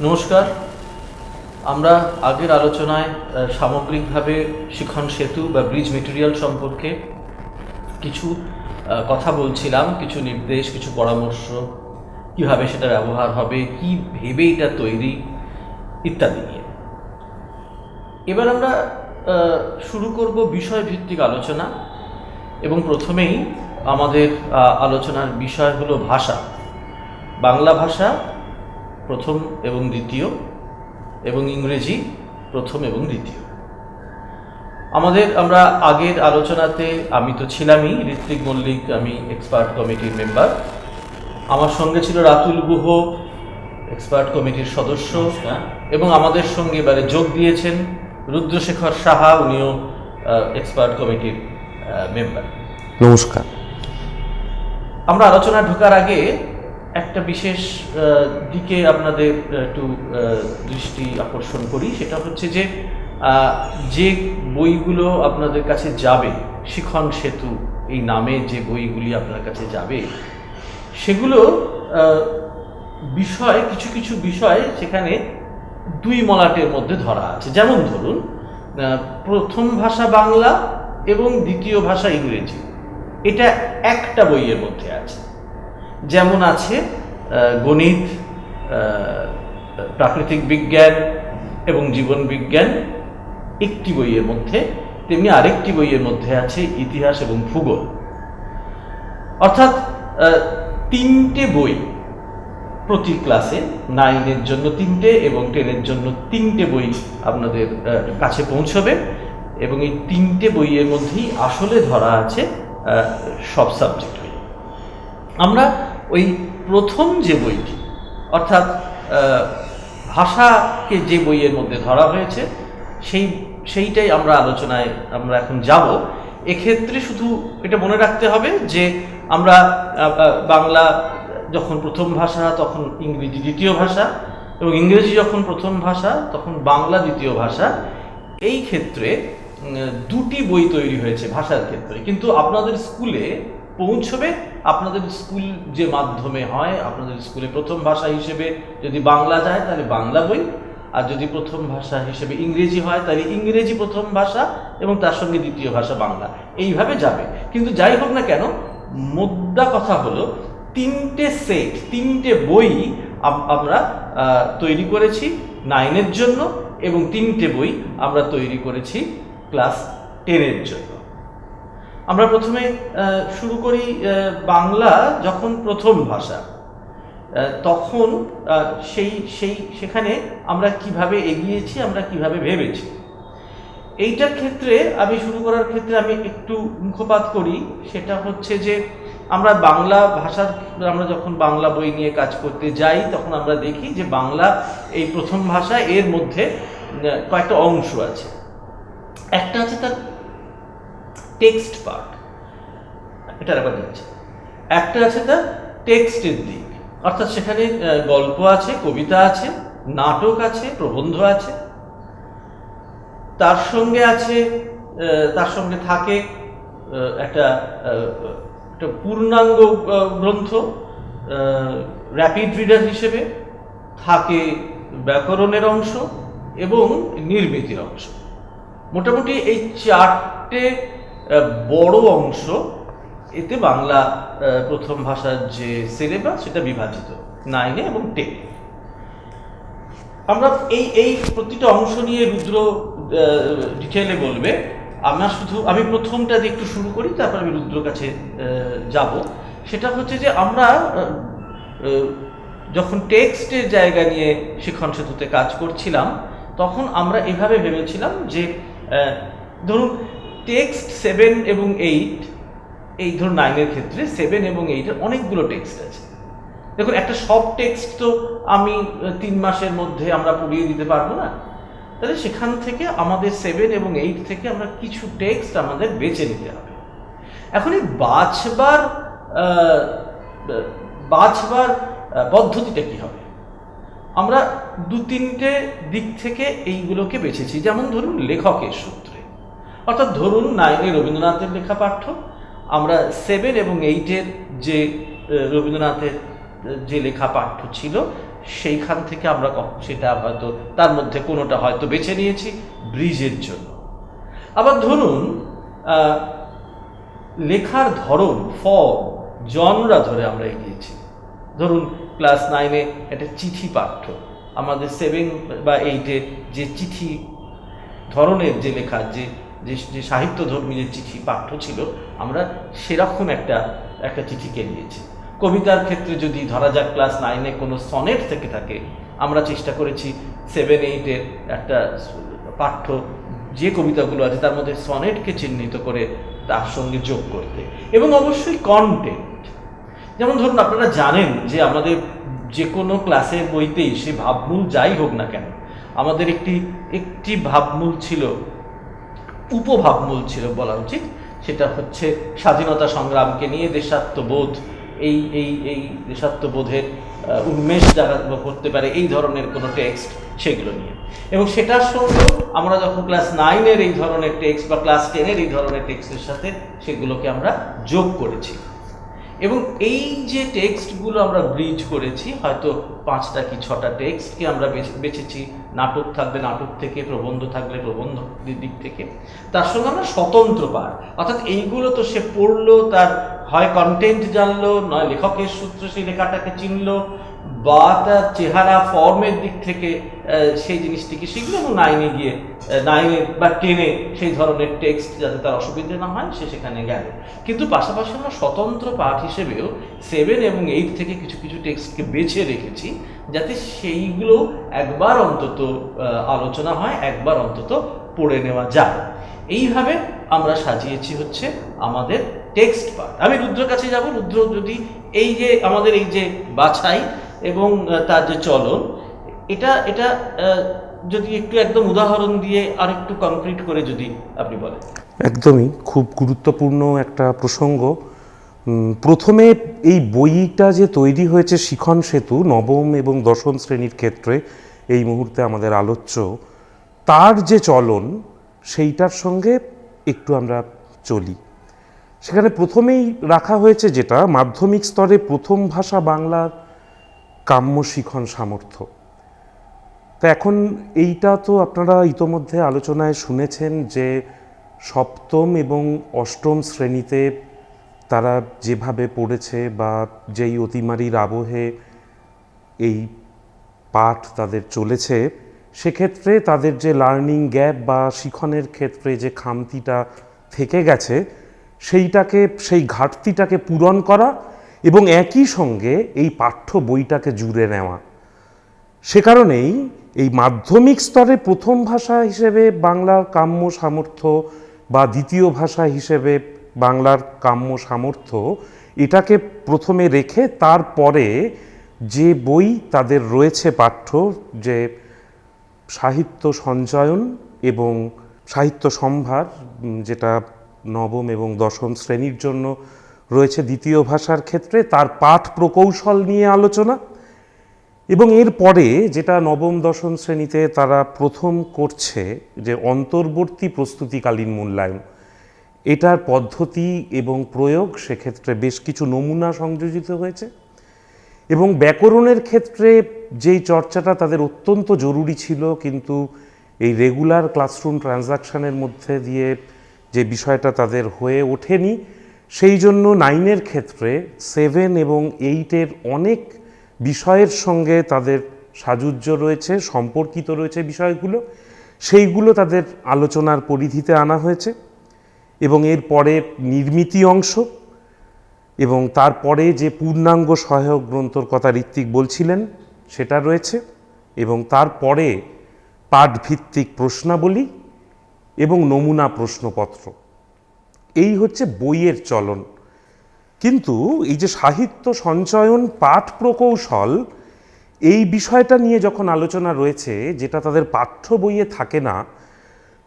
নমস্কার। আমরা আগের আলোচনায় সামগ্রিকভাবে শিখন সেতু বা ব্রিজ মেটেরিয়াল সম্পর্কে কিছু কথা বলছিলাম, কিছু নির্দেশ, কিছু পরামর্শ, কীভাবে সেটা ব্যবহার হবে, কী ভেবে এটা তৈরি ইত্যাদি নিয়ে। এবার আমরা শুরু করব বিষয়ভিত্তিক আলোচনা এবং প্রথমেই আমাদের আলোচনার বিষয় হলো ভাষা। বাংলা ভাষা প্রথম এবং দ্বিতীয় এবং ইংরেজি প্রথম এবং দ্বিতীয়। আমরা আগের আলোচনাতে আমি তো ছিলামই, ঋত্বিক মল্লিক, আমি এক্সপার্ট কমিটির মেম্বার। আমার সঙ্গে ছিল রাতুল গুহ, এক্সপার্ট কমিটির সদস্য, এবং আমাদের সঙ্গে এবারে যোগ দিয়েছেন রুদ্রশেখর সাহা, উনিও এক্সপার্ট কমিটির মেম্বার। নমস্কার। আমরা আলোচনা ঢোকার আগে একটা বিশেষ দিকে আপনাদের একটু দৃষ্টি আকর্ষণ করি। সেটা হচ্ছে যে বইগুলো আপনাদের কাছে যাবে, শিখন সেতু এই নামে যে বইগুলি আপনার কাছে যাবে, সেগুলো বিষয় কিছু কিছু বিষয় সেখানে দুই মলাটের মধ্যে ধরা আছে। যেমন ধরুন, প্রথম ভাষা বাংলা এবং দ্বিতীয় ভাষা ইংরেজি, এটা একটা বইয়ের মধ্যে আছে। যেমন আছে গণিত, প্রাকৃতিক বিজ্ঞান এবং জীবন বিজ্ঞান একটি বইয়ের মধ্যে, তেমনি আরেকটি বইয়ের মধ্যে আছে ইতিহাস এবং ভূগোল। অর্থাৎ তিনটে বই প্রতি ক্লাসে, 9-এর জন্য 3টে এবং 10-এর জন্য 3টে বই আপনাদের কাছে পৌঁছবে, এবং এই 3টে বইয়ের মধ্যেই আসলে ধরা আছে সব সাবজেক্ট। আমরা ওই প্রথম যে বইটি, অর্থাৎ ভাষাকে যে বইয়ের মধ্যে ধরা হয়েছে সেইটাই আলোচনায় আমরা এখন যাব। এক্ষেত্রে শুধু এটা মনে রাখতে হবে যে আমরা বাংলা যখন প্রথম ভাষা তখন ইংরেজি দ্বিতীয় ভাষা, এবং ইংরেজি যখন প্রথম ভাষা তখন বাংলা দ্বিতীয় ভাষা। এই ক্ষেত্রে দুটি বই তৈরি হয়েছে ভাষার ক্ষেত্রে, কিন্তু আপনাদের স্কুলে পৌঁছবে, আপনাদের স্কুল যে মাধ্যমে হয়, আপনাদের স্কুলে প্রথম ভাষা হিসেবে যদি বাংলা যায় তাহলে বাংলা বই, আর যদি প্রথম ভাষা হিসেবে ইংরেজি হয় তাহলে ইংরেজি প্রথম ভাষা এবং তার সঙ্গে দ্বিতীয় ভাষা বাংলা, এইভাবে যাবে। কিন্তু যাই হোক না কেন, মোদ্দা কথা হলো 3টে সেট, 3টে বই আমরা তৈরি করেছি 9-এর জন্য, এবং 3টে বই আমরা তৈরি করেছি ক্লাস 10-এর জন্য। আমরা প্রথমে শুরু করি বাংলা যখন প্রথম ভাষা, তখন সেখানে আমরা কিভাবে এগিয়েছি, আমরা কিভাবে ভেবেছি। এইটার ক্ষেত্রে আমি শুরু করার ক্ষেত্রে আমি একটু মুখপাত করি। সেটা হচ্ছে যে আমরা বাংলা ভাষার, আমরা যখন বাংলা বই নিয়ে কাজ করতে যাই তখন আমরা দেখি যে বাংলা এই প্রথম ভাষা, এর মধ্যে কয়েকটা অংশ আছে। একটা আছে তার টেক্সট পার্ট, এটা ব্যাপার যাচ্ছে। একটা আছে তার টেক্সটের দিক, অর্থাৎ সেখানে গল্প আছে, কবিতা আছে, নাটক আছে, প্রবন্ধ আছে। তার সঙ্গে থাকে একটা পূর্ণাঙ্গ গ্রন্থ, র্যাপিড রিডার হিসেবে থাকে ব্যাকরণের অংশ এবং নির্মিতির অংশ। মোটামুটি এই 4টে বড় অংশ এতে বাংলা প্রথম ভাষার যে সিলেবাস সেটা বিভাজিত 9-এ এবং 10-এ। আমরা এই প্রতিটা অংশ নিয়ে রুদ্র ডিটেলে বলবে। আমি প্রথমটা দিয়ে একটু শুরু করি, তারপর আমি রুদ্র কাছে যাব। সেটা হচ্ছে যে আমরা যখন টেক্সটের জায়গা নিয়ে শিখন সেতুতে কাজ করছিলাম তখন আমরা এভাবে ভেবেছিলাম যে ধরুন টেক্সট 7 এবং 8, এই ধরুন 9-এর ক্ষেত্রে 7 এবং 8-এর অনেকগুলো টেক্সট আছে। দেখুন, একটা সব টেক্সট তো আমি 3 মাসের মধ্যে আমরা পড়িয়ে দিতে পারবো না। তাহলে সেখান থেকে আমাদের 7 এবং 8 থেকে আমরা কিছু টেক্সট আমাদের বেছে নিতে হবে। এখন এই বাছবার পদ্ধতিটা কি হবে? আমরা 2-3টে দিক থেকে এইগুলোকে বেছেছি। যেমন ধরুন লেখকের সূত্রে, অর্থাৎ ধরুন 9-এ রবীন্দ্রনাথের লেখা পাঠ্য, আমরা 7 এবং 8-এর যে রবীন্দ্রনাথের যে লেখা পাঠ্য ছিল সেইখান থেকে আমরা সেটা হয়তো তার মধ্যে কোনোটা হয়তো বেছে নিয়েছি ব্রিজের জন্য। আবার ধরুন লেখার ধরন, ফর্ম, জনরা ধরে আমরা এগিয়েছি। ধরুন ক্লাস 9-এ একটা চিঠি পাঠ্য, আমাদের 7 বা 8-এ যে চিঠি ধরনের যে লেখা, যে যে সাহিত্যধর্মী যে চিঠি পাঠ্য ছিল, আমরা সেরকম একটা চিঠিকে নিয়েছি। কবিতার ক্ষেত্রে যদি ধরা যাক ক্লাস 9-এ কোনো সনেট থেকে থাকে, আমরা চেষ্টা করেছি 7-8-এর একটা পাঠ্য যে কবিতাগুলো আছে তার মধ্যে সনেটকে চিহ্নিত করে তার সঙ্গে যোগ করতে। এবং অবশ্যই কন্টেন্ট, যেমন ধরুন আপনারা জানেন যে আমাদের যে কোনো ক্লাসের বইতেই সে ভাবমূল যাই হোক না কেন, আমাদের একটি ভাবমূল ছিল, উপভাবমূল ছিল বলা উচিত, সেটা হচ্ছে স্বাধীনতা সংগ্রামকে নিয়ে দেশাত্মবোধ, এই এই এই দেশাত্মবোধের উন্মেষ যারা করতে পারে এই ধরনের কোনো টেক্সট, সেগুলো নিয়ে। এবং সেটার সঙ্গেও আমরা যখন ক্লাস 9-এর এই ধরনের টেক্সট বা ক্লাস 10-এর এই ধরনের টেক্সটের সাথে সেগুলোকে আমরা যোগ করেছি। এবং এই যে টেক্সটগুলো আমরা ব্রিজ করেছি, হয়তো 5টা কি 6টা টেক্সটকে আমরা বেছেছি। নাটক থাকলে নাটক থেকে, প্রবন্ধ থাকলে প্রবন্ধ দিক থেকে, তার সঙ্গে আমরা স্বতন্ত্র পাঠ, অর্থাৎ এইগুলো তো সে পড়লো, তার হয় কন্টেন্ট জানলো, নয় লেখকের সূত্রে সেই লেখাটাকে চিনলো, বা তার চেহারা ফর্মের দিক থেকে সেই জিনিসটিকে শিখলো, এবং 9-এ গিয়ে 9-এ বা 10-এ সেই ধরনের টেক্সট যাতে তার অসুবিধে না হয় সে সেখানে গেল। কিন্তু পাশাপাশি আমরা স্বতন্ত্র পাঠ হিসেবেও 7 এবং 8 থেকে কিছু কিছু টেক্সটকে বেছে রেখেছি, যাতে সেইগুলো একবার অন্তত আলোচনা হয়, একবার অন্তত পড়ে নেওয়া যায়। এইভাবে আমরা সাজিয়েছি হচ্ছে আমাদের টেক্সট পার্ট। আমি রুদ্রের কাছে যাব। রুদ্র, যদি এই যে আমাদের এই যে বাছাই এবং তার যে চলন, এটা যদি একটু একদম উদাহরণ দিয়ে আর একটু কনক্রিট করে যদি আপনি বলেন। একদমই খুব গুরুত্বপূর্ণ একটা প্রসঙ্গ। প্রথমে এই বইটা যে তৈরি হয়েছে শিখন সেতু, নবম এবং দশম শ্রেণীর ক্ষেত্রে এই মুহূর্তে আমাদের আলোচ্য, তার যে চলন সেইটার সঙ্গে একটু আমরা চলি। সেখানে প্রথমেই রাখা হয়েছে যেটা মাধ্যমিক স্তরে প্রথম ভাষা বাংলার কাম্য শিখন সামর্থ্য। তা এখন এইটা তো আপনারা ইতোমধ্যে আলোচনায় শুনেছেন যে সপ্তম এবং অষ্টম শ্রেণীতে তারা যেভাবে পড়েছে বা যেই অতিমারির আবহে এই পাঠ তাদের চলেছে, সেক্ষেত্রে তাদের যে লার্নিং গ্যাপ বা শিখনের ক্ষেত্রে যে খামতিটা থেকে গেছে, সেই ঘাটতিটাকে পূরণ করা এবং একই সঙ্গে এই পাঠ্য বইটাকে জুড়ে নেওয়া। সে কারণেই এই মাধ্যমিক স্তরে প্রথম ভাষা হিসেবে বাংলার কাম্য সামর্থ্য বা দ্বিতীয় ভাষা হিসেবে বাংলার কাম্য সামর্থ্য, এটাকে প্রথমে রেখে তারপরে যে বই তাদের রয়েছে পাঠ্য, যে সাহিত্য সঞ্চয়ন এবং সাহিত্য সম্ভার, যেটা নবম এবং দশম শ্রেণীর জন্য রয়েছে দ্বিতীয় ভাষার ক্ষেত্রে, তার পাঠ প্রকৌশল নিয়ে আলোচনা। এবং এরপরে যেটা নবম দশম শ্রেণীতে তারা প্রথম করছে, যে অন্তর্বর্তী প্রস্তুতিকালীন মূল্যায়ন, এটার পদ্ধতি এবং প্রয়োগ, সেক্ষেত্রে বেশ কিছু নমুনা সংযোজিত হয়েছে। এবং ব্যাকরণের ক্ষেত্রে যেই চর্চাটা তাদের অত্যন্ত জরুরি ছিল, কিন্তু এই রেগুলার ক্লাসরুম ট্রানজাকশানের মধ্যে দিয়ে যে বিষয়টা তাদের হয়ে ওঠেনি, সেই জন্য 9-এর ক্ষেত্রে 7 এবং 8-এর অনেক বিষয়ের সঙ্গে তাদের সাযুজ্য রয়েছে, সম্পর্কিত রয়েছে বিষয়গুলো, সেইগুলো তাদের আলোচনার পরিধিতে আনা হয়েছে। এবং এরপরে নির্মিতি অংশ, এবং তারপরে যে পূর্ণাঙ্গ সহায়ক গ্রন্থর কথা ঋত্বিক বলছিলেন সেটা রয়েছে, এবং তারপরে পাঠভিত্তিক প্রশ্নাবলী এবং নমুনা প্রশ্নপত্র। এই হচ্ছে বইয়ের চলন। কিন্তু এই যে সাহিত্য সঞ্চয়ন, পাঠ প্রকৌশল, এই বিষয়টা নিয়ে যখন আলোচনা রয়েছে, যেটা তাদের পাঠ্য বইয়ে থাকে না,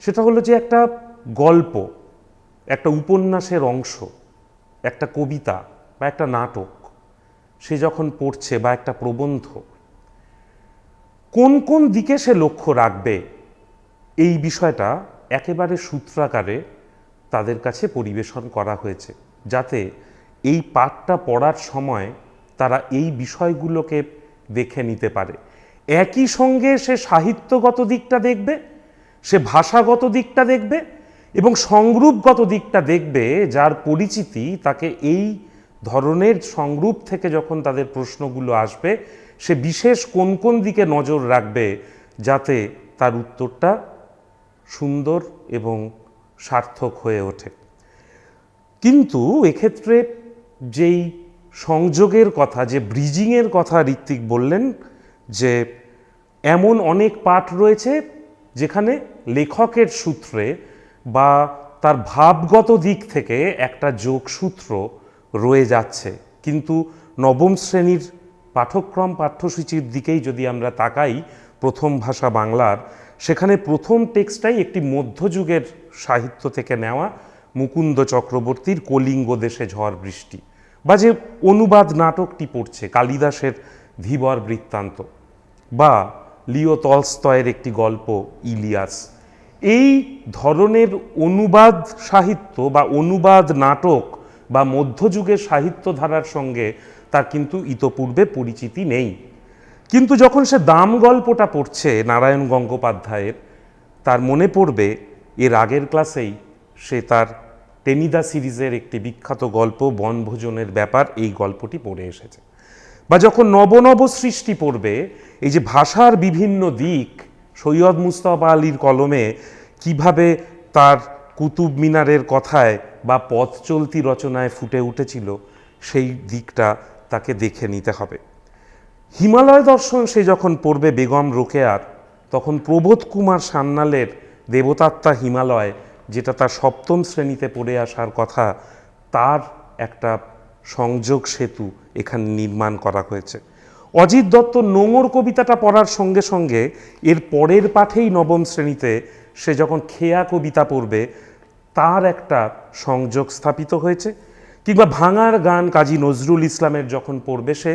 সেটা হলো যে একটা গল্প, একটা উপন্যাসের অংশ, একটা কবিতা বা একটা নাটক সে যখন পড়ছে, বা একটা প্রবন্ধ, কোন কোন দিকে সে লক্ষ্য রাখবে, এই বিষয়টা একেবারে সূত্রাকারে তাদের কাছে পরিবেশন করা হয়েছে, যাতে এই পাঠটা পড়ার সময় তারা এই বিষয়গুলোকে দেখে নিতে পারে। একই সঙ্গে সে সাহিত্যগত দিকটা দেখবে, সে ভাষাগত দিকটা দেখবে এবং সংরূপগত দিকটা দেখবে, যার পরিচিতি তাকে এই ধরনের সংরূপ থেকে যখন তাদের প্রশ্নগুলো আসবে সে বিশেষ কোন কোন দিকে নজর রাখবে যাতে তার উত্তরটা সুন্দর এবং সার্থক হয়ে ওঠে। কিন্তু এক্ষেত্রে যেই সংযোগের কথা, যে ব্রিজিংয়ের কথা ঋত্বিক বললেন, যে এমন অনেক পাঠ রয়েছে যেখানে লেখকের সূত্রে বা তার ভাবগত দিক থেকে একটা যোগসূত্র রয়ে যাচ্ছে, কিন্তু নবম শ্রেণীর পাঠ্যক্রম পাঠ্যসূচির দিকেই যদি আমরা তাকাই প্রথম ভাষা বাংলার, সেখানে প্রথম টেক্সটটাই একটি মধ্যযুগের সাহিত্য থেকে নেওয়া, মুকুন্দ চক্রবর্তীর কলিঙ্গ দেশে ঝড় বৃষ্টি, বা যে অনুবাদ নাটকটি পড়ছে কালিদাসের ধীবর বৃত্তান্ত, বা লিও তলস্তয়ের একটি গল্প ইলিয়াস। এই ধরনের অনুবাদ সাহিত্য বা অনুবাদ নাটক বা মধ্যযুগের সাহিত্য ধারার সঙ্গে তার কিন্তু ইতপূর্বে পরিচিতি নেই। কিন্তু যখন সে দাম গল্পটা পড়ছে নারায়ণ গঙ্গোপাধ্যায়ের, তার মনে পড়বে এর আগের ক্লাসেই সে তার টেনিদা সিরিজের একটি বিখ্যাত গল্প বনভোজনের ব্যাপার, এই গল্পটি পড়ে এসেছে। বা যখন নব নব সৃষ্টি পড়বে, এই যে ভাষার বিভিন্ন দিক সৈয়দ মুস্তফা আলীর কলমে কিভাবে তার কুতুব মিনারের কথায় বা পথ চলতি রচনায় ফুটে উঠেছিল, সেই দিকটা তাকে দেখে নিতে হবে। হিমালয় দর্শন সে যখন পড়বে বেগম রোকেয়ার, তখন প্রবোধ কুমার সান্যালের দেবতাত্মা হিমালয়, যেটা তার সপ্তম শ্রেণীতে পড়ে আসার কথা, তার একটা সংযোগ সেতু এখানে নির্মাণ করা হয়েছে। অজিত দত্ত নোঙর কবিতাটা পড়ার সঙ্গে সঙ্গে এর পরের পাঠেই নবম শ্রেণীতে সে যখন খেয়া কবিতা পড়বে, তার একটা সংযোগ স্থাপিত হয়েছে। কিংবা ভাঙার গান কাজী নজরুল ইসলামের যখন পড়বে সে,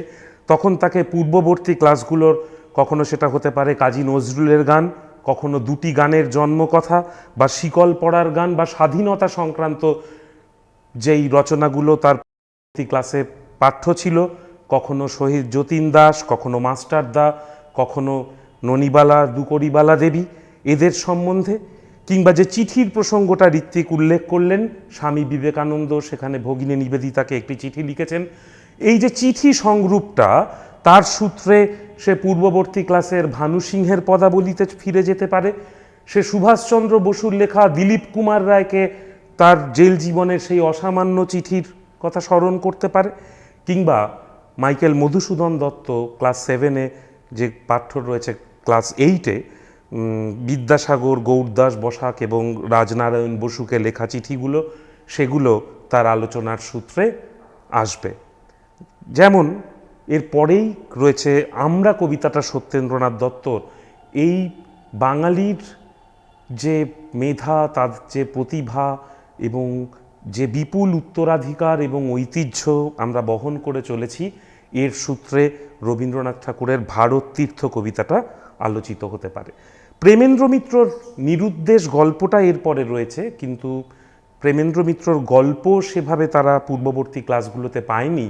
তখন তাকে পূর্ববর্তী ক্লাসগুলোর, কখনো সেটা হতে পারে কাজী নজরুলের গান, কখনো দুটি গানের জন্মকথা বা শিকল পড়ার গান বা স্বাধীনতা সংক্রান্ত যেই রচনাগুলো তার ক্লাসে পাঠ্য ছিল, কখনো শহীদ যতীন দাস, কখনো মাস্টার দা, কখনো ননিবালা দুকরিবালা দেবী, এদের সম্বন্ধে। কিংবা যে চিঠির প্রসঙ্গটা ঋত্বিক উল্লেখ করলেন, স্বামী বিবেকানন্দ সেখানে ভগিনী নিবেদিতাকে একটি চিঠি লিখেছেন, এই যে চিঠি সংরূপটা, তার সূত্রে সে পূর্ববর্তী ক্লাসের ভানু সিংহের পদাবলিতে ফিরে যেতে পারে, সে সুভাষচন্দ্র বসুর লেখা দিলীপ কুমার রায়কে তার জেল জীবনের সেই অসামান্য চিঠির কথা স্মরণ করতে পারে, কিংবা মাইকেল মধুসূদন দত্ত ক্লাস 7-এ যে পাঠ্য রয়েছে ক্লাস 8-এ, বিদ্যাসাগর, গৌরদাস বসাক এবং রাজনারায়ণ বসুকে লেখা চিঠিগুলো, সেগুলো তার আলোচনার সূত্রে আসবে। যেমন এর পরেই রয়েছে আমরা কবিতাটা সত্যেন্দ্রনাথ দত্তর। এই বাঙালির যে মেধা, তার যে প্রতিভা এবং যে বিপুল উত্তরাধিকার এবং ঐতিহ্য আমরা বহন করে চলেছি, এর সূত্রে রবীন্দ্রনাথ ঠাকুরের ভারত তীর্থ কবিতাটা আলোচিত হতে পারে। প্রেমেন্দ্র মিত্রর নিরুদ্দেশ গল্পটা এরপরে রয়েছে, কিন্তু প্রেমেন্দ্র মিত্রর গল্প সেভাবে তারা পূর্ববর্তী ক্লাসগুলোতে পায়নি,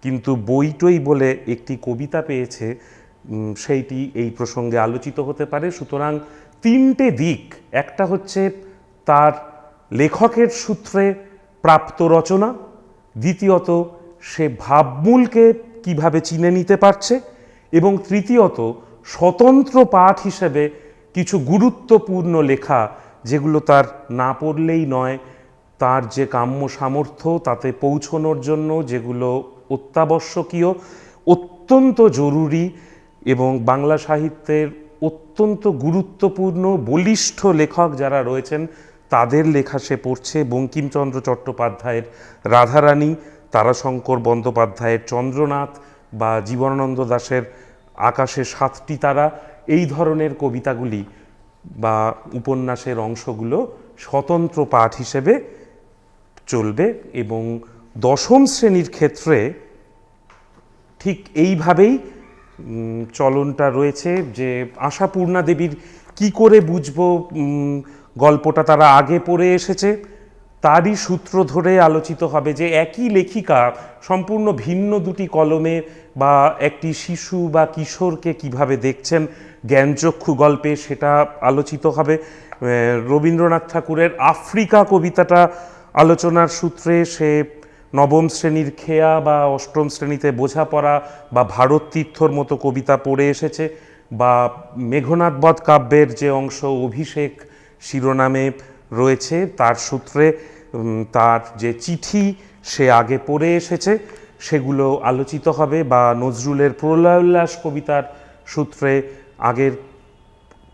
কিন্তু বইটই বলে একটি কবিতা পেয়েছে, সেইটি এই প্রসঙ্গে আলোচিত হতে পারে। সুতরাং তিনটে দিক, একটা হচ্ছে তার লেখকের সূত্রে প্রাপ্ত রচনা, দ্বিতীয়ত সে ভাবমূলকে কিভাবে চিনে নিতে পারছে, এবং তৃতীয়ত স্বতন্ত্র পাঠ হিসেবে কিছু গুরুত্বপূর্ণ লেখা, যেগুলো তার না পড়লেই নয়, তার যে কাম্য সামর্থ্য তাতে পৌঁছনোর জন্য যেগুলো অত্যাবশ্যকীয়, অত্যন্ত জরুরি এবং বাংলা সাহিত্যের অত্যন্ত গুরুত্বপূর্ণ বলিষ্ঠ লেখক যারা রয়েছেন তাদের লেখা সে পড়ছে। বঙ্কিমচন্দ্র চট্টোপাধ্যায়ের রাধারানী, তারাশঙ্কর বন্দ্যোপাধ্যায়ের চন্দ্রনাথ বা জীবনানন্দ দাশের আকাশে 7টি তারা, এই ধরনের কবিতাগুলি বা উপন্যাসের অংশগুলো স্বতন্ত্র পাঠ হিসেবে চলবে। এবং দশম শ্রেণীর ক্ষেত্রে ঠিক এইভাবেই চলনটা রয়েছে, যে আশাপূর্ণা দেবীর কি করে বুঝবো গল্পটা তারা আগে পড়ে এসেছে, তারই সূত্র ধরে আলোচিত হবে যে একই লেখিকা সম্পূর্ণ ভিন্ন দুটি কলমে বা একটি শিশু বা কিশোরকে কিভাবে দেখছেন জ্ঞানচক্ষু গল্পে, সেটা আলোচিত হবে। রবীন্দ্রনাথ ঠাকুরের আফ্রিকা কবিতাটা আলোচনার সূত্রে সে নবম শ্রেণীর খেয়া বা অষ্টম শ্রেণীতে বোঝাপড়া বা ভারত তীর্থর মতো কবিতা পড়ে এসেছে, বা মেঘনাদ বধ কাব্যের যে অংশ অভিষেক শিরোনামে রয়েছে তার সূত্রে তার যে চিঠি সে আগে পড়ে এসেছে সেগুলো আলোচিত হবে, বা নজরুলের প্রলয়োল্লাস কবিতার সূত্রে আগের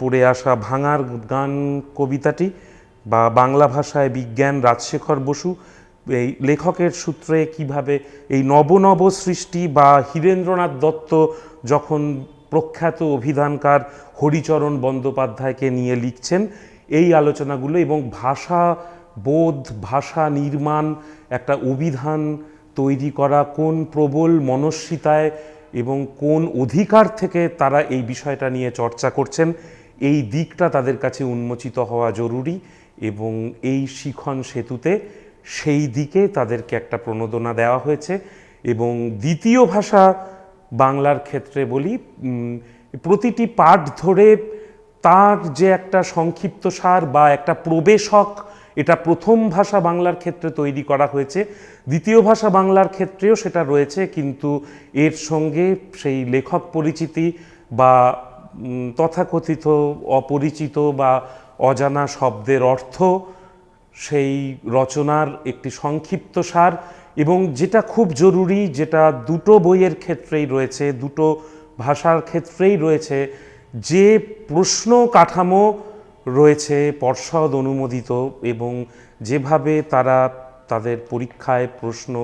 পড়ে আসা ভাঙার গান কবিতাটি, বা বাংলা ভাষায় বিজ্ঞান রাজশেখর বসু এই লেখকের সূত্রে কিভাবে এই নব নব সৃষ্টি, বা হীরেন্দ্রনাথ দত্ত যখন প্রখ্যাত অভিধানকার হরিচরণ বন্দ্যোপাধ্যায়কে নিয়ে লিখছেন, এই আলোচনাগুলো এবং ভাষা বোধ, ভাষা নির্মাণ, একটা অভিধান তৈরি করা কোন প্রবল মনস্বিতায় এবং কোন অধিকার থেকে তারা এই বিষয়টা নিয়ে চর্চা করছেন, এই দিকটা তাদের কাছে উন্মোচিত হওয়া জরুরি। এবং এই শিখন সেতুতে সেই দিকে তাদেরকে একটা প্রণোদনা দেওয়া হয়েছে। এবং দ্বিতীয় ভাষা বাংলার ক্ষেত্রে বলি, প্রতিটি পাঠ ধরে তার যে একটা সংক্ষিপ্ত সার বা একটা প্রবেশক, এটা প্রথম ভাষা বাংলার ক্ষেত্রে তৈরি করা হয়েছে, দ্বিতীয় ভাষা বাংলার ক্ষেত্রেও সেটা রয়েছে, কিন্তু এর সঙ্গে সেই লেখক পরিচিতি বা তথাকথিত অপরিচিত বা অজানা শব্দের অর্থ, সেই রচনার একটি সংক্ষিপ্ত সার, এবং যেটা খুব জরুরি, যেটা দুটো বইয়ের ক্ষেত্রেই রয়েছে, দুটো ভাষার ক্ষেত্রেই রয়েছে, যে প্রশ্ন কাঠামো রয়েছে পর্ষদ অনুমোদিত, এবং যেভাবে তারা তাদের পরীক্ষায় প্রশ্ন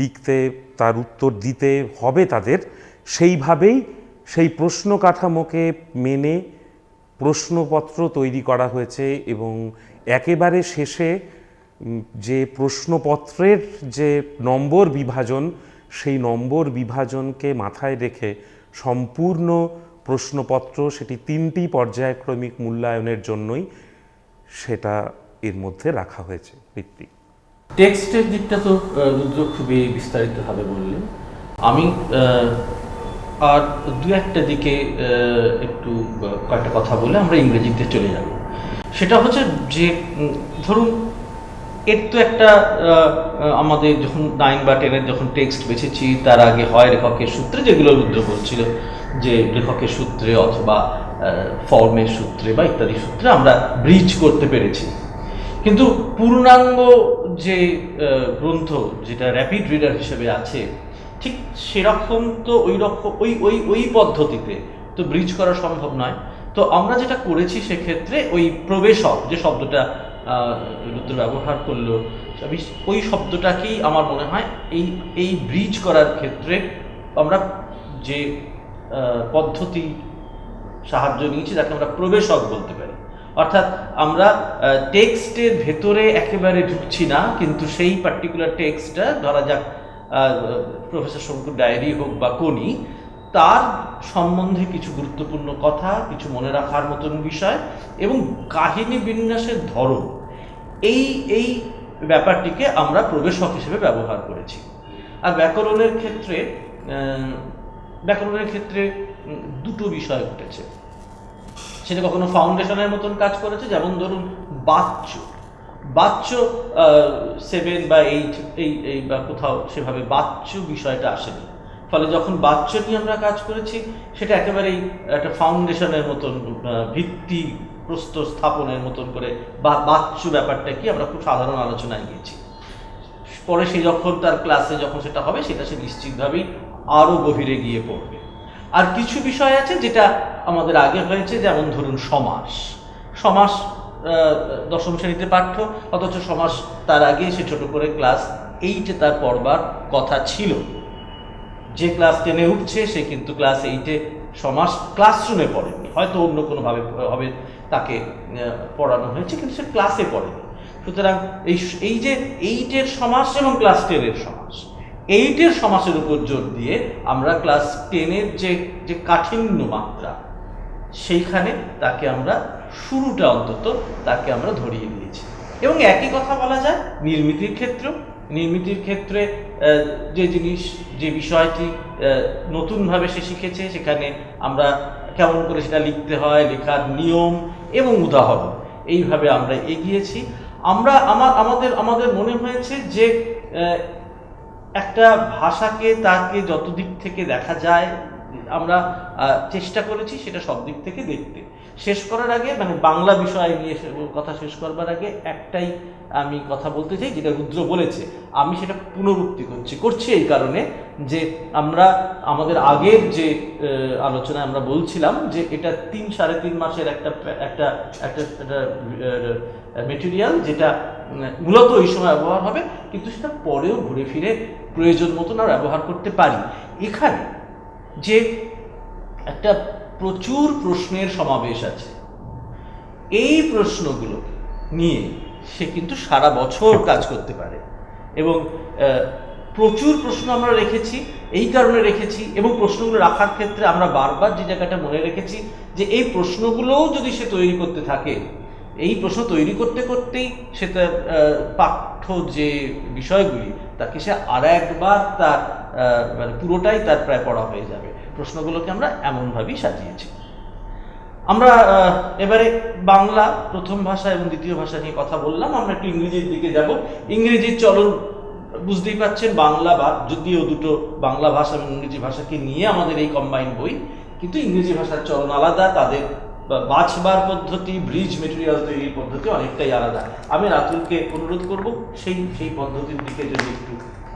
লিখতে তার উত্তর দিতে হবে তাদের, সেইভাবেই সেই প্রশ্ন কাঠামোকে মেনে প্রশ্নপত্র তৈরি করা হয়েছে। এবং একেবারে শেষে যে প্রশ্নপত্রের যে নম্বর বিভাজন, সেই নম্বর বিভাজনকে মাথায় রেখে সম্পূর্ণ প্রশ্নপত্র, সেটি 3টি পর্যায়ক্রমিক মূল্যায়নের জন্যই সেটা এর মধ্যে রাখা হয়েছে। ঋত্বিক, টেক্সটের দিকটা তো রুদ্র খুবই বিস্তারিতভাবে বললেন। আমি আর দু একটা দিকে একটু কয়েকটা কথা বলে আমরা ইংরেজিতে চলে যাব। সেটা হচ্ছে যে ধরুন এর তো একটা আমাদের যখন 9 বা 10-এর যখন টেক্সট বেছেছি, তার আগে হয় লেখকের সূত্রে, যেগুলো রুদ্র বলছিল যে লেখকের সূত্রে অথবা ফর্মের সূত্রে বা ইত্যাদি সূত্রে আমরা ব্রিজ করতে পেরেছি। কিন্তু পূর্ণাঙ্গ যে গ্রন্থ যেটা র্যাপিড রিডার হিসেবে আছে, ঠিক সেরকম তো ওই পদ্ধতিতে তো ব্রিজ করা সম্ভব নয়। তো আমরা যেটা করেছি সেক্ষেত্রে ওই প্রবেশক যে শব্দটা রুদ্র ব্যবহার করলো, আমি ওই শব্দটাকেই আমার মনে হয় এই ব্রিজ করার ক্ষেত্রে আমরা যে পদ্ধতি সাহায্য নিয়েছি তাকে আমরা প্রবেশক বলতে পারি। অর্থাৎ আমরা টেক্সটের ভেতরে একেবারে ঢুকছি না, কিন্তু সেই পার্টিকুলার টেক্সটটা, ধরা যাক প্রফেসর শঙ্কুর ডায়েরি হোক বা কোনি, তার সম্বন্ধে কিছু গুরুত্বপূর্ণ কথা, কিছু মনে রাখার মতন বিষয় এবং কাহিনী বিন্যাসের ধরন, এই ব্যাপারটিকে আমরা প্রবেশক হিসেবে ব্যবহার করেছি। আর ব্যাকরণের ক্ষেত্রে দুটো বিষয় ঘটেছে। সেটা কখনো ফাউন্ডেশনের মতন কাজ করেছে, যেমন ধরুন বাচ্য 7 বা 8 এই বা কোথাও সেভাবে বাচ্য বিষয়টা আসেনি। ফলে যখন বাচ্য নিয়ে আমরা কাজ করেছি, সেটা একেবারেই একটা ফাউন্ডেশনের মতন, ভিত্তি প্রস্তর স্থাপনের মতন করে বা বাচ্য ব্যাপারটা কি আমরা খুব সাধারণ আলোচনায় গিয়েছি। পরে সে যখন তার ক্লাসে যখন সেটা হবে, সেটা সে নিশ্চিতভাবেই আরও গভীরে গিয়ে পড়বে। আর কিছু বিষয় আছে যেটা আমাদের আগে হয়েছে, যেমন ধরুন সমাস 10ম শ্রেণীতে পাঠ্য, অথচ সমাস তার আগে সে ছোট করে ক্লাস 8-এ তার পড়বার কথা ছিল। যে ক্লাস 10-এ উঠছে সে কিন্তু ক্লাস 8-এ সমাস ক্লাসরুমে পড়েনি, হয়তো অন্য কোনোভাবে হবে তাকে পড়ানো হয়েছে, কিন্তু সে ক্লাসে পড়েনি। সুতরাং এই যে 8-এর সমাস এবং ক্লাস 10-এর সমাস, 8-এর সমাসের উপর জোর দিয়ে আমরা ক্লাস 10-এর যে কাঠিন্য মাত্রা, সেইখানে তাকে আমরা শুরুটা অন্তত তাকে আমরা ধরিয়ে দিয়েছি। এবং একই কথা বলা যায় নির্মিতির ক্ষেত্রেও। নির্মিতির ক্ষেত্রে যে জিনিস, যে বিষয়টি নতুনভাবে সে শিখেছে, সেখানে আমরা কেমন করে সেটা লিখতে হয়, লেখার নিয়ম এবং উদাহরণ, এইভাবে আমরা এগিয়েছি। আমাদের মনে হয়েছে যে একটা ভাষাকে তাকে যত দিক থেকে দেখা যায় আমরা চেষ্টা করেছি সেটা সব দিক থেকে দেখতে। শেষ করার আগে, মানে বাংলা বিষয় নিয়ে কথা শেষ করবার আগে একটাই আমি কথা বলতে চাই, যেটা রুদ্র বলেছে, আমি সেটা পুনরুক্তি করছি এই কারণে যে আমরা আমাদের আগের যে আলোচনায় আমরা বলছিলাম যে এটা 3-3.5 মাসের একটা মেটেরিয়াল, যেটা মূলত এই সময় ব্যবহার হবে, কিন্তু সেটা পরেও ঘুরে ফিরে প্রয়োজন মতন আর ব্যবহার করতে পারি। এখানে যে একটা প্রচুর প্রশ্নের সমাবেশ আছে, এই প্রশ্নগুলো নিয়ে সে কিন্তু সারা বছর কাজ করতে পারে। এবং প্রচুর প্রশ্ন আমরা রেখেছি, এই কারণে রেখেছি, এবং প্রশ্নগুলো রাখার ক্ষেত্রে আমরা বারবার যে জায়গাটা মনে রেখেছি যে এই প্রশ্নগুলোও যদি সে তৈরি করতে থাকে, এই প্রশ্ন তৈরি করতে করতেই সে তার পাঠ্য যে বিষয়গুলি, তাকে সে আর একবার তার মানে পুরোটাই তার প্রায় পড়া হয়ে যাবে। প্রশ্নগুলোকে আমরা এমনভাবেই সাজিয়েছি। আমরা এবারে বাংলা প্রথম ভাষা এবং দ্বিতীয় ভাষা নিয়ে কথা বললাম, আমরা একটু ইংরেজির দিকে যাব। ইংরেজির চলন বুঝতেই পাচ্ছেন, বাংলা বা যদিও দুটো বাংলা ভাষা এবং ইংরেজি ভাষাকে নিয়ে আমাদের এই কম্বাইন বই, কিন্তু ইংরেজি ভাষার চলন আলাদা, তাদের বাছবার পদ্ধতি, ব্রিজ মেটেরিয়াল তৈরির পদ্ধতি অনেকটাই আলাদা। আমি রাতুলকে অনুরোধ করব সেই পদ্ধতির দিকে যদি একটু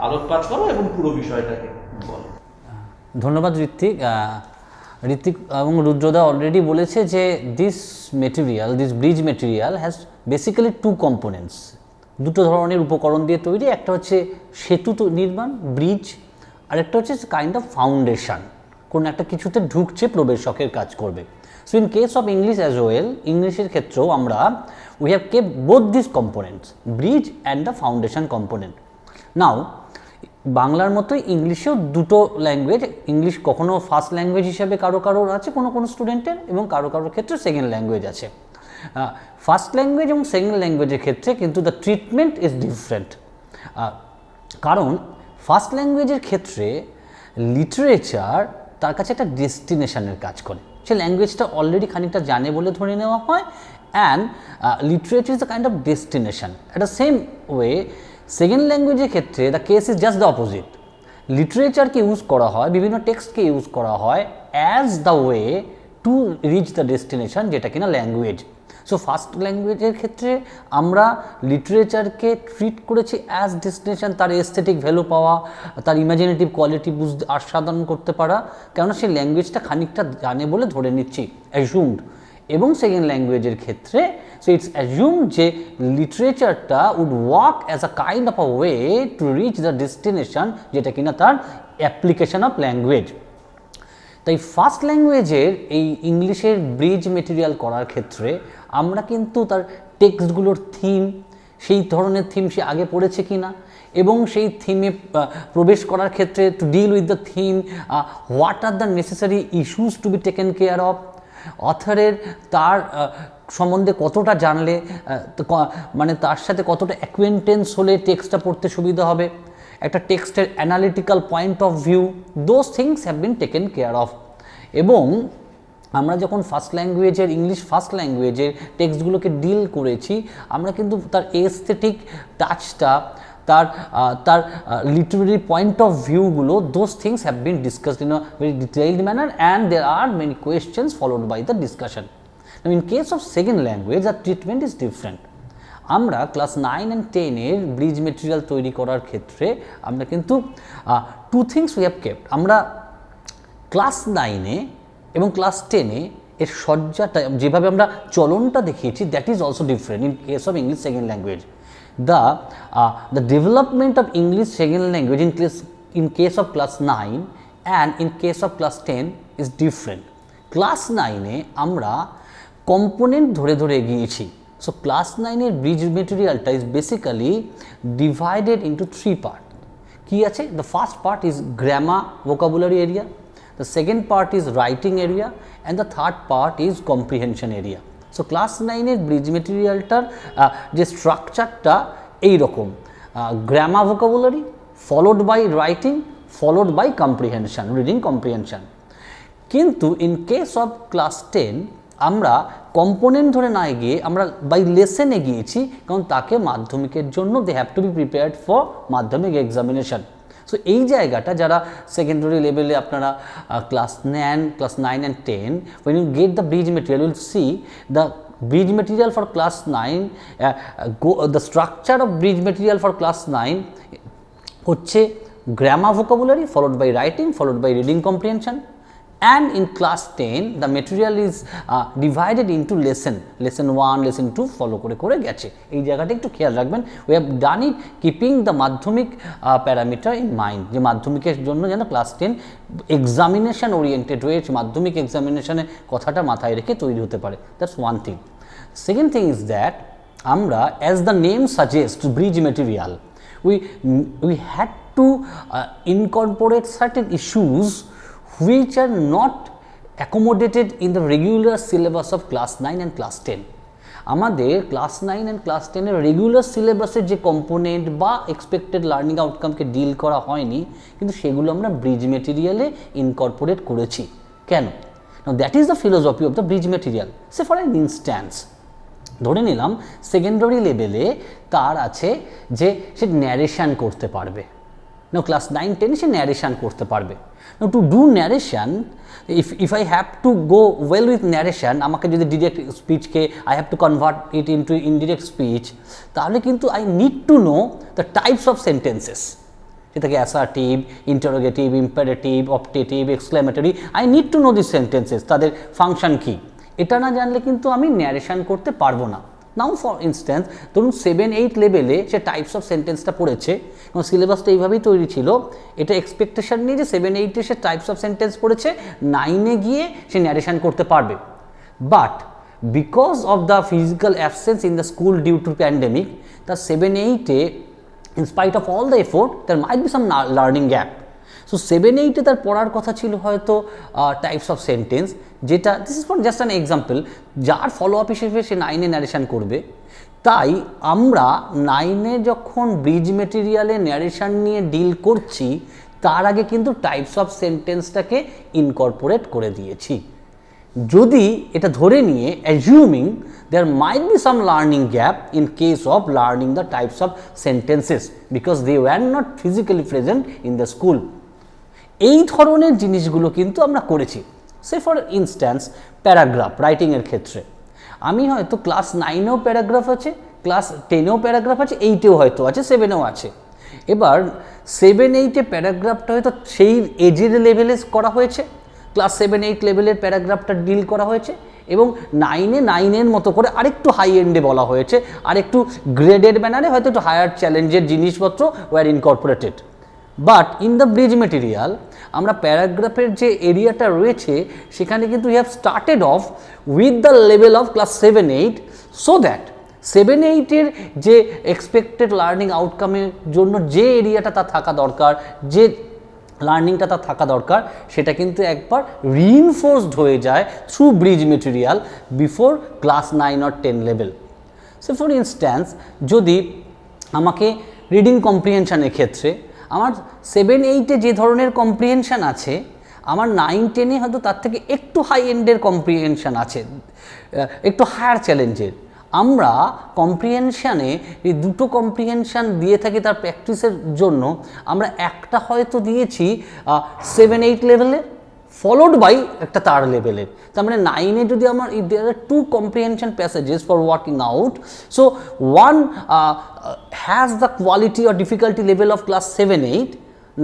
আলোকপাত করো এবং পুরো বিষয়টাকে বলো। ধন্যবাদ ঋত্বিক। ঋত্বিক এবং রুদ্রদা অলরেডি বলেছে যে this bridge material has basically 2 components. দুটো ধরনের উপকরণ দিয়ে তৈরি। একটা হচ্ছে সেতু নির্মাণ, ব্রিজ, আর একটা হচ্ছে কাইন্ড অফ ফাউন্ডেশন, কোন একটা কিছুতে ঢুকছে, প্রবেশকের কাজ করবে। So in case of English as well, ইংলিশের ক্ষেত্রেও আমরা we have kept both this components, bridge and the foundation component. Now বাংলার মতোই ইংলিশেও দুটো ল্যাঙ্গুয়েজ, ইংলিশ কখনো ফার্স্ট ল্যাঙ্গুয়েজ হিসেবে কারোর আছে কোনো স্টুডেন্টের, এবং কারোর ক্ষেত্রে সেকেন্ড ল্যাঙ্গুয়েজ আছে। ফার্স্ট ল্যাঙ্গুয়েজ এবং সেকেন্ড ল্যাঙ্গুয়েজের ক্ষেত্রে কিন্তু দ্য ট্রিটমেন্ট ইজ ডিফারেন্ট। কারণ ফার্স্ট ল্যাঙ্গুয়েজের ক্ষেত্রে লিটারেচার তার কাছে একটা ডেস্টিনেশনের কাজ করে, সে ল্যাঙ্গুয়েজটা অলরেডি খানিকটা জানে বলে ধরে নেওয়া হয়, and literature is a kind of destination. At the same way second ল্যাঙ্গুয়েজের ক্ষেত্রে the case is just the opposite. লিটারেচারকে ইউজ করা হয়, বিভিন্ন টেক্সটকে ইউজ করা হয় as the way to reach the destination, যেটা কিনা ল্যাঙ্গুয়েজ। সো ফার্স্ট ল্যাঙ্গুয়েজের ক্ষেত্রে আমরা লিটারেচারকে ট্রিট করেছি অ্যাজ ডেস্টিনেশন, তার এস্থেটিক ভ্যালু পাওয়া, তার ইমাজিনেটিভ কোয়ালিটি বুঝতে আস্বাদন করতে পারা, কেননা সেই ল্যাঙ্গুয়েজটা খানিকটা জানে বলে ধরে নিচ্ছি, অ্যাজুমড। এবং সেকেন্ড ল্যাঙ্গুয়েজের ক্ষেত্রে সো ইটস অ্যাজুম যে লিটারেচারটা would work as a kind of a way to reach the destination, যেটা কিনা তার অ্যাপ্লিকেশন অফ ল্যাঙ্গুয়েজ। তাই ফার্স্ট ল্যাঙ্গুয়েজের এই ইংলিশের ব্রিজ মেটেরিয়াল করার ক্ষেত্রে আমরা কিন্তু তার টেক্সটগুলোর থিম, সেই ধরনের থিম সে আগে পড়েছে কি না, এবং সেই থিমে প্রবেশ করার ক্ষেত্রে to deal with the theme, what are the necessary issues to be taken care of, অথরের তার সম্বন্ধে কতটা জানলে, মানে তার সাথে কতটা অ্যাকুয়েন্টেন্স হলে টেক্সটটা পড়তে সুবিধা হবে, একটা টেক্সটের analytical point of view, those things have been taken care of. এবং আমরা যখন ইংলিশ ফার্স্ট ল্যাঙ্গুয়েজের টেক্সটগুলোকে ডিল করেছি, আমরা কিন্তু তার এস্থেটিক টাচটা, তার লিটারেরি পয়েন্ট অফ ভিউগুলো, those things have been discussed in a very detailed manner, and there are many questions followed by the discussion. In case of second language the treatment is different. আমরা class 9 and 10-এর bridge material তৈরি করার ক্ষেত্রে আমরা কিন্তু 2 things we have kept। আমরা class 9-এ এবং class 10-এ এর সজ্জাটা, যেভাবে আমরা চলনটা দেখিয়েছি, that is also different in case of English second language. The development of English second language in case of class 9 and in case of class 10 is different. Class 9-এ আমরা component ধরে ধরে এগিয়েছি। So class 9-এর bridge materialটা is basically divided into 3 parts. কি আছে? The first part is grammar vocabulary area, the second part is writing area, and the third part is comprehension area. So class 9-এর bridge মেটেরিয়ালটার যে স্ট্রাকচারটা এইরকম, grammar vocabulary followed by writing followed by comprehension, reading comprehension. কিন্তু in case of class 10 আমরা component ধরে না গিয়ে আমরা বাই লেসেনে গিয়েছি, কারণ তাকে মাধ্যমিকের জন্য they have to be prepared for Madhyamik examination. So এই জায়গাটা যারা সেকেন্ডারি লেভেলে আপনারা class 9 and 10, when you get the bridge material, you will see the bridge material for class 9, the structure of bridge material for class 9 হচ্ছে grammar vocabulary followed by writing followed by reading comprehension, and in class 10 the material is divided into lesson 1 lesson 2 follow করে করে গেছে। এই জায়গাটা একটু খেয়াল রাখবেন। we have done it keeping the মাধ্যমিক প্যারামিটার in mind, যে মাধ্যমিকের জন্য যেন ক্লাস 10 এক্সামিনেশন ওরিয়েন্টেড হয়েছে, মাধ্যমিক এক্সামিনেশনের কথাটা মাথায় রেখে তৈরি হতে পারে। That's one thing. Second thing is that আমরা as the name suggest bridge material, we had to incorporate certain issues which are not accommodated in the regular syllabus of class 9 and class 10. আমাদের class 9 and class 10 এর regular সিলেবাসের যে component বা expected learning আউটকামকে deal করা হয়নি, কিন্তু সেগুলো আমরা ব্রিজ মেটেরিয়ালে ইনকর্পোরেট করেছি। কেন? Now that is the philosophy of the bridge material. Say for an instance ধরে নিলাম সেকেন্ডারি লেভেলে তার আছে যে সে ন্যারেশন করতে পারবে। Now class 9-10 সে narration করতে পারবে। Now to do narration, if I have to go well with narration, আমাকে যদি direct স্পিচকে I have to convert it into indirect speech, তাহলে কিন্তু I need to know the types of sentences, সেটাকে assertive, interrogative, imperative, optative, exclamatory, I need to know these sentences, তাদের function কী। এটা না জানলে কিন্তু আমি ন্যারেশন করতে পারবো না। নাও ফর ইনস্ট্যান্স ধরুন 7-8 লেভেলে সে টাইপস অফ সেন্টেন্সটা পড়েছে, এবং সিলেবাসটা এইভাবেই তৈরি ছিল, এটা এক্সপেকটেশন নিয়ে যে 7-8-এ সে টাইপস অফ সেন্টেন্স পড়েছে, 9-এ গিয়ে সে ন্যারেশন করতে পারবে। But because of the physical absence in the school due to pandemic, তার 7-8-এ in spite of all the effort there might be some learning gap. So 7-8-এ তার পড়ার কথা ছিল হয়তো টাইপস অফ সেন্টেন্স, যেটা this is for just an example, যার ফলো আপ হিসেবে সে 9-এ ন্যারেশন করবে। তাই আমরা 9-এ যখন ব্রিজ মেটেরিয়ালে ন্যারেশন নিয়ে ডিল করছি, তার আগে কিন্তু টাইপস অফ সেন্টেন্সটাকে ইনকর্পোরেট করে দিয়েছি। যদি এটা ধরে নিয়ে assuming there might be some learning gap in case of learning the types of sentences because they were not physically present in the school, এই ধরনের জিনিসগুলো কিন্তু আমরা করেছি। সে ফর ইনস্ট্যান্স প্যারাগ্রাফ রাইটিংয়ের ক্ষেত্রে আমি হয়তো ক্লাস 9-এও প্যারাগ্রাফ আছে, ক্লাস 10-এও প্যারাগ্রাফ আছে, 8-এও হয়তো আছে, 7-এও আছে। এবার 7-8-এ প্যারাগ্রাফটা হয়তো সেই এজের লেভেলে করা হয়েছে, ক্লাস 7-8 লেভেলের প্যারাগ্রাফটা ডিল করা হয়েছে, এবং 9-এ 9-এর মতো করে আরেকটু হাই এন্ডে বলা হয়েছে, আরেকটু গ্রেডেড ম্যানারে হয়তো একটু হায়ার চ্যালেঞ্জের জিনিসপত্র were incorporated. But in the bridge material আমরা প্যারাগ্রাফের যে এরিয়াটা রয়েছে সেখানে কিন্তু we have started off with the level of class 7-8, so that 7-8-এর যে এক্সপেক্টেড লার্নিং আউটকামের জন্য যে এরিয়াটা তার থাকা দরকার, যে লার্নিংটা তার থাকা দরকার, সেটা কিন্তু একবার রিইনফোর্সড হয়ে যায় through bridge material before class 9 or 10 level. So for instance যদি আমাকে রিডিং কম্প্রিহেনশনের ক্ষেত্রে আমার 7-8-এ যে ধরনের কম্প্রিহেনশন আছে, আমার 9-10-এ হয়তো তার থেকে একটু হাই এন্ডের কম্প্রিহেনশন আছে, একটু হায়ার চ্যালেঞ্জের। আমরা কম্প্রিহেনশানে এই দুটো কম্প্রিহেনশান দিয়ে থাকি তার প্র্যাকটিসের জন্য। আমরা একটা হয়তো দিয়েছি 7-8 লেভেলের ফলোড বাই একটা তার লেভেলের, তার মানে 9-এ যদি আমার there are two comprehension passages for working out, so one has the quality or difficulty level of class 7-8,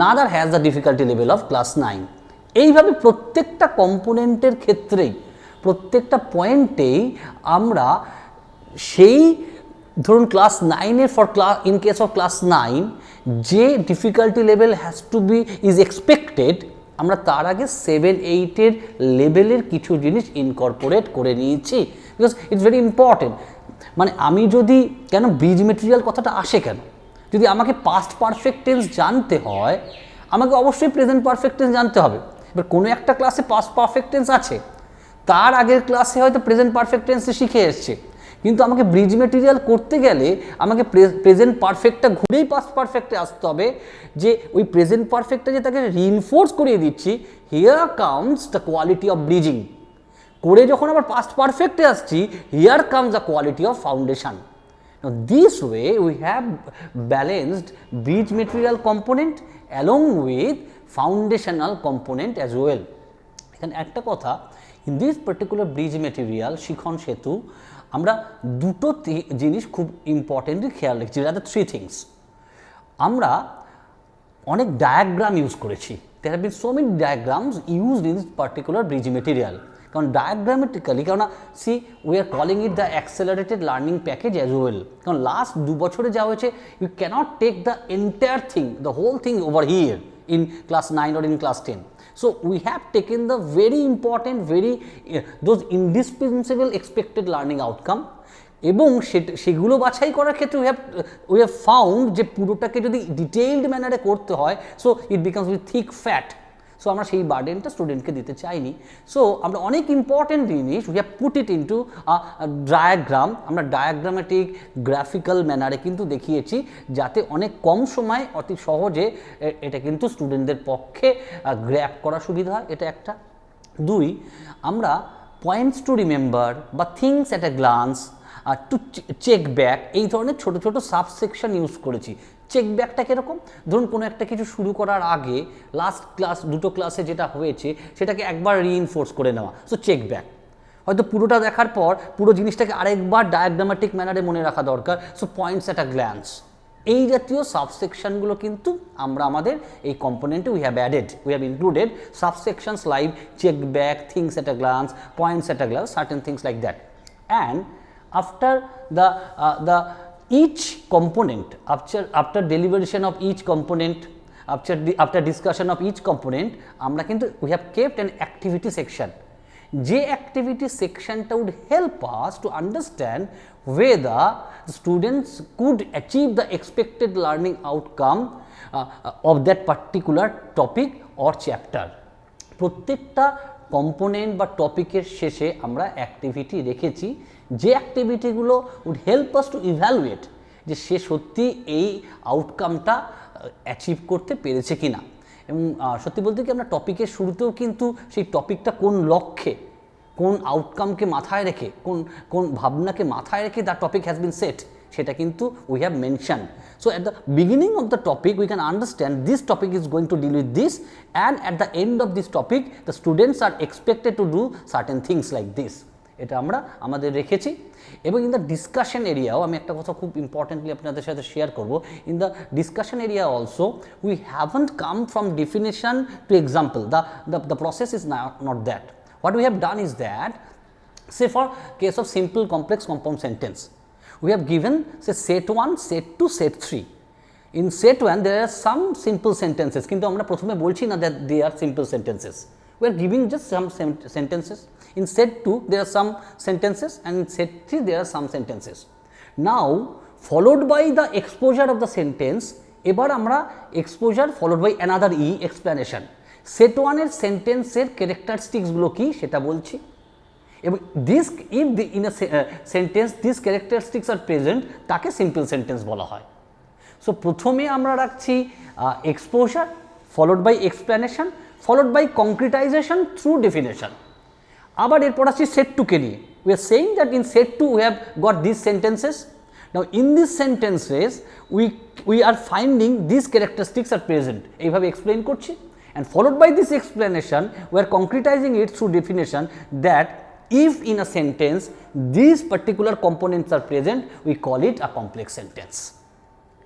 other has the difficulty level of class 9। এইভাবে প্রত্যেকটা কম্পোনেন্টের ক্ষেত্রেই প্রত্যেকটা পয়েন্টেই আমরা সেই ধরুন ক্লাস 9-এর for in case of class 9 যে difficulty level has to be is expected, আমরা তার আগে 7-8-এর লেভেলের কিছু জিনিস ইনকর্পোরেট করে নিয়েছি, বিকজ ইটস ভেরি ইম্পর্টেন্ট। মানে আমি যদি কেন ব্রিজ মেটেরিয়াল কথাটা আসে কেন, যদি আমাকে পাস্ট পারফেক্ট টেন্স জানতে হয়, আমাকে অবশ্যই প্রেজেন্ট পারফেক্ট টেন্স জানতে হবে। এবার কোনো একটা ক্লাসে পাস্ট পারফেক্ট টেন্স আছে, তার আগের ক্লাসে হয়তো প্রেজেন্ট পারফেক্ট টেন্সে শিখে এসছে, কিন্তু আমাকে ব্রিজ মেটেরিয়াল করতে গেলে আমাকে প্রেজেন্ট পারফেক্টটা ঘুরেই পাস্ট পারফেক্টে আসতে হবে, যে ওই প্রেজেন্ট পারফেক্টটা যে তাকে রিইনফোর্স করিয়ে দিচ্ছি, here comes the quality of bridging. করে যখন আবার পাস্ট পারফেক্টে আসছি, here comes the quality of foundation. Now this way we have balanced bridge material component along with foundational component as well. এখানে একটা কথা, in this particular bridge material শিখন সেতু আমরা দুটো জিনিস খুব ইম্পর্টেন্টলি খেয়াল রেখেছি, রাদার থ্রি থিংস। আমরা অনেক ডায়াগ্রাম ইউজ করেছি, there have been so many diagrams used in this particular bridge material, কারণ ডায়াগ্রামেটিক্যালি, কারণ see we are calling it the accelerated learning package as well, কারণ লাস্ট 2 বছরে যা হয়েছে, you can't take the entire thing, the whole thing over here in class 9 or in class 10. So we have taken the very important, very those indispensable expected learning outcome, এবং সেগুলো বাছাই করার ক্ষেত্রে we have found যে পুরোটাকে যদি detailed ম্যানারে করতে হয়, so it becomes with thick fat. So আমরা সেই বার্ডেনটা স্টুডেন্টকে দিতে চাইনি। সো আমরা অনেক ইম্পর্টেন্ট জিনিস we have put it into diagram, আমরা ডায়াগ্রামেটিক গ্রাফিক্যাল ম্যানারে কিন্তু দেখিয়েছি, যাতে অনেক কম সময় অতি সহজে এটা কিন্তু স্টুডেন্টদের পক্ষে গ্র্যাপ করা সুবিধা হয়। এটা একটা। 2, আমরা পয়েন্টস টু রিমেম্বার বা things at a glance, to check back, এই ধরনের ছোট ছোট সাবসেকশন ইউজ করেছি। চেক ব্যাকটা কীরকম, ধরুন কোনো একটা কিছু শুরু করার আগে লাস্ট ক্লাস 2টো ক্লাসে যেটা হয়েছে সেটাকে একবার রিইনফোর্স করে নেওয়া, সো চেক ব্যাক। হয়তো পুরোটা দেখার পর পুরো জিনিসটাকে আরেকবার ডায়াগ্রামেটিক ম্যানারে মনে রাখা দরকার, so points at a glance. এই জাতীয় সাবসেকশনগুলো কিন্তু আমরা আমাদের এই কম্পোনেন্টে we have added, we have included subsections like check back, things at a glance, points at a glance, certain things like that. And after the each component, after deliberation of each component, after discussion of each component, আমরা কিন্তু we have kept an activity section. যে activity sectionটা would help us to understand whether the students could achieve the expected learning outcome of that particular topic or chapter. প্রত্যেকটা component বা টপিকের শেষে আমরা activity রেখেছি, যে অ্যাক্টিভিটিগুলো would help us to evaluate যে সে সত্যি এই আউটকামটা অ্যাচিভ করতে পেরেছে কি না। এবং সত্যি বলতে কি, আমরা টপিকের শুরুতেও কিন্তু সেই টপিকটা কোন লক্ষ্যে, কোন আউটকামকে মাথায় রেখে, কোন ভাবনাকে মাথায় রেখে the topic has been set, সেটা কিন্তু we have mention. So at the beginning of the topic we can understand this topic is going to deal with this, and at the end of this topic the students are expected to do certain things like this. এটা আমরা আমাদের রেখেছি। এবং in the discussion এরিয়াও আমি একটা কথা খুব importantly আপনাদের সাথে শেয়ার করব। In the discussion area also we haven't come from definition to example, the process is not that. What we have done is that, say for case of simple complex compound sentence, we have given say set 1, set 2, set 3. In set 1 there are some simple sentences, কিন্তু আমরা প্রথমে বলছি না that they are simple sentences, we are giving just some sentences. In set 2 there are some sentences, and in set 3 there are some sentences. Now followed by the exposure of the sentence, এবার আমরা exposure followed by another explanation. set 1 এর সেন্টেন্সের characteristics গুলো কি সেটা বলছি, এবং this if in a sentence this characteristics are present, তাকে সিম্পল সেন্টেন্স বলা হয়। সো প্রথমে আমরা রাখছি exposure, followed by explanation, followed by concretization through definition. আবার এরপর আসছি সেট 2 কে নিয়ে। We are saying that in set 2 we have got this sentences. Now in this sentences we are finding this characteristics are present, এইভাবে explain করছি। And followed by this explanation we are concretizing it through definition that if in a sentence these particular components are present, we call it a complex sentence.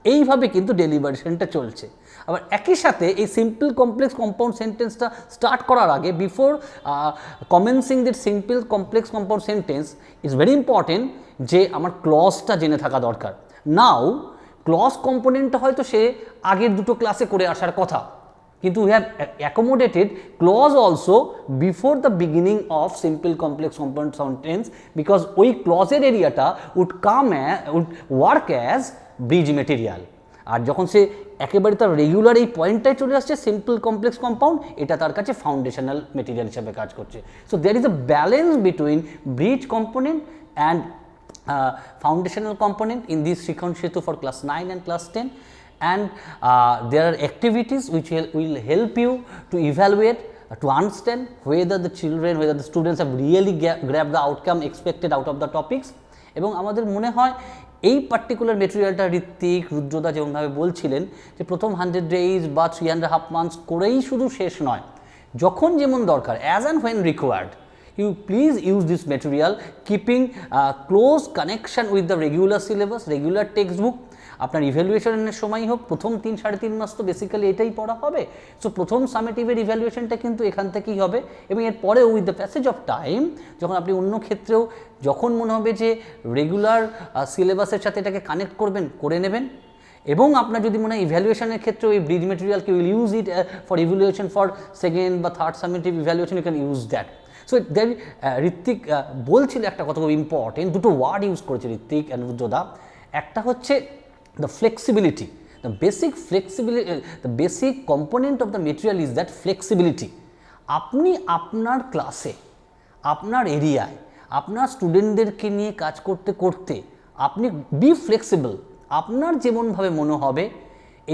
এইভাবে কিন্তু ডেলিভারেশনটা চলছে। আবার একই সাথে এই simple complex compound সেন্টেন্সটা start করার আগে, before commencing the simple complex compound sentence, it's very important যে আমার ক্লজটা জেনে থাকা দরকার। নাও ক্লজ কম্পোনেন্টটা হয়তো সে আগের 2টো ক্লাসে করে আসার কথা, কিন্তু we have accommodated clause also before the beginning of simple complex compound sentence, because ওই ক্লজের এরিয়াটা would work as bridge material। আর যখন সে একেবারে তার রেগুলার এই পয়েন্টটাই চলে আসছে সিম্পল কমপ্লেক্স কম্পাউন্ড, এটা তার কাছে ফাউন্ডেশনাল মেটেরিয়াল হিসাবে কাজ করছে। So there is a balance between bridge component and foundational component in this Shikhon Setu for class 9 and class 10, and there are activities which will help you to evaluate, to understand whether the children, whether the students have really grabbed the outcome expected out of the topics. এবং আমাদের মনে হয় এই particular মেটেরিয়ালটা Hrithik, রুদ্রদা যেমনভাবে বলছিলেন যে প্রথম 100 days বা 3.5 months করেই শুধু শেষ নয়, যখন যেমন দরকার, as and when required, you please use this material keeping close connection with the regular syllabus, regular textbook. আপনার ইভ্যালুয়েশনের সময় হোক, প্রথম 3-3.5 মাস তো বেসিক্যালি এটাই পড়া হবে। সো প্রথম সামেটিভের ইভ্যালুয়েশনটা কিন্তু এখান থেকেই হবে, এবং এরপরে with the passage of time যখন আপনি অন্য ক্ষেত্রেও যখন মনে হবে যে রেগুলার সিলেবাসের সাথে এটাকে কানেক্ট করবেন, করে নেবেন। এবং আপনার যদি মনে হয় ইভ্যালুয়েশনের ক্ষেত্রে ওই ব্রিজ মেটেরিয়ালকে will use it for evaluation for second বা third summative evaluation, you can use that. So then Ritwik বলছিল একটা কথা খুব ইম্পর্টেন্ট, দুটো ওয়ার্ড ইউজ করেছে ঋত্বিক অ্যান্ড রুদ্রদা। একটা হচ্ছে the flexibility, the basic flexibility, the basic component of the material is that flexibility. আপনি আপনার ক্লাসে, আপনার এরিয়ায়, আপনার স্টুডেন্টদেরকে নিয়ে কাজ করতে করতে আপনি বি ফ্লেক্সিবল, আপনার যেমনভাবে মনে হবে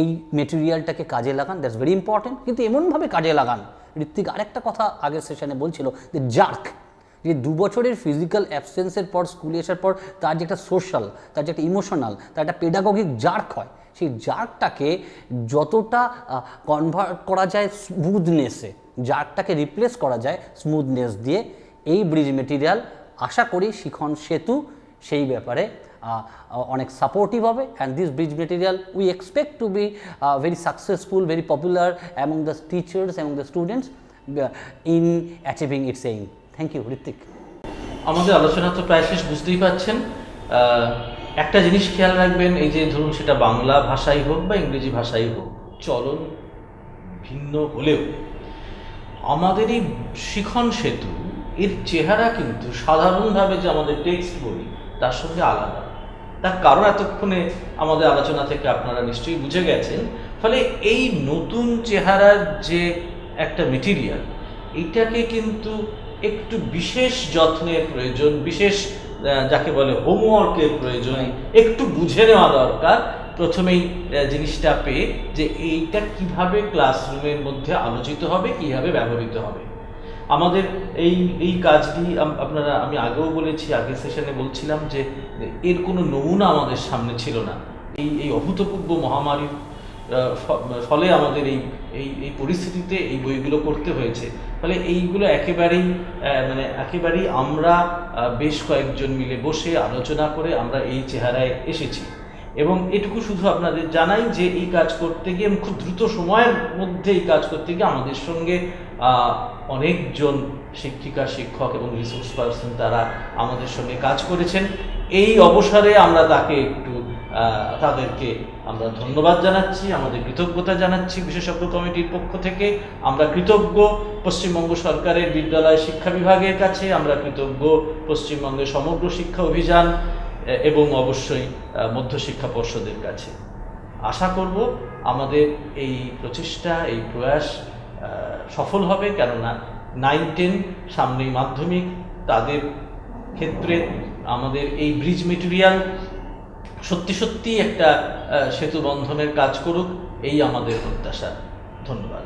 এই মেটেরিয়ালটাকে কাজে লাগান, দ্যাটস ভেরি ইম্পর্টেন্ট। কিন্তু এমনভাবে কাজে লাগান, ঋত্বিক আরেকটা কথা আগের সেশনে বলছিল, যে জার্ক, যে 2 বছরের ফিজিক্যাল অ্যাবসেন্সের পর স্কুলে আসার পর তার যে একটা সোশ্যাল, তার যে একটা ইমোশনাল, তার একটা পেডাগগিক জার্ক হয়, সেই জার্কটাকে যতটা কনভার্ট করা যায় স্মুথনেসে, জার্কটাকে রিপ্লেস করা যায় স্মুথনেস দিয়ে, এই ব্রিজ মেটেরিয়াল আশা করি শিখন সেতু সেই ব্যাপারে অনেক সাপোর্টিভ হবে। And this bridge material we expect to be very successful, very popular among the teachers, among the students in achieving its aim. Thank you Ritwik. আমাদের আলোচনা তো প্রায় শেষ, বুঝতেই পারছেন। একটা জিনিস খেয়াল রাখবেন, এই যে ধরুন সেটা বাংলা ভাষাই হোক বা ইংরেজি ভাষাই হোক, চলন ভিন্ন হলেও আমাদের এই শিখন সেতু এর চেহারা কিন্তু সাধারণভাবে যে আমাদের টেক্সট বই তার সঙ্গে আলাদা। তার কারণ এতক্ষণে আমাদের আলোচনা থেকে আপনারা নিশ্চয়ই বুঝে গেছেন। ফলে এই নতুন চেহারার যে একটা মেটেরিয়াল, এইটাকে কিন্তু একটু বিশেষ যত্নের প্রয়োজন, বিশেষ যাকে বলে হোমওয়ার্কের প্রয়োজন, একটু বুঝে নেওয়া দরকার প্রথমেই জিনিসটা পেয়ে, যে এইটা কিভাবে ক্লাসরুমের মধ্যে আলোচিত হবে, কিভাবে ব্যবহৃত হবে। আমাদের এই কাজটি আপনারা, আমি আগেও বলেছি, আগের সেশনে বলছিলাম যে এর কোনো নমুনা আমাদের সামনে ছিল না। এই অভূতপূর্ব মহামারীর ফলে আমাদের এই পরিস্থিতিতে এই বইগুলো করতে হয়েছে। ফলে এইগুলো একেবারেই আমরা বেশ কয়েকজন মিলে বসে আলোচনা করে আমরা এই চেহারায় এসেছি। এবং এটুকু শুধু আপনাদের জানাই যে এই কাজ করতে গিয়ে, খুব দ্রুত সময়ের মধ্যে এই কাজ করতে গিয়ে আমাদের সঙ্গে অনেকজন শিক্ষিকা, শিক্ষক এবং রিসোর্স পার্সন তারা আমাদের সঙ্গে কাজ করেছেন। এই অবসরে আমরা তাদেরকে আমরা ধন্যবাদ জানাচ্ছি, আমাদের কৃতজ্ঞতা জানাচ্ছি বিশেষজ্ঞ কমিটির পক্ষ থেকে। আমরা কৃতজ্ঞ পশ্চিমবঙ্গ সরকারের বিদ্যালয় শিক্ষা বিভাগের কাছে, আমরা কৃতজ্ঞ পশ্চিমবঙ্গের সমগ্র শিক্ষা অভিযান এবং অবশ্যই মধ্যশিক্ষা পর্ষদের কাছে। আশা করব আমাদের এই প্রচেষ্টা, এই প্রয়াস সফল হবে, কেননা 9-10 সামনেই মাধ্যমিক, তাদের ক্ষেত্রে আমাদের এই ব্রিজ মেটেরিয়াল সত্যি একটা সেতু বন্ধনের কাজ করুক, এই আমাদের প্রত্যাশা। ধন্যবাদ।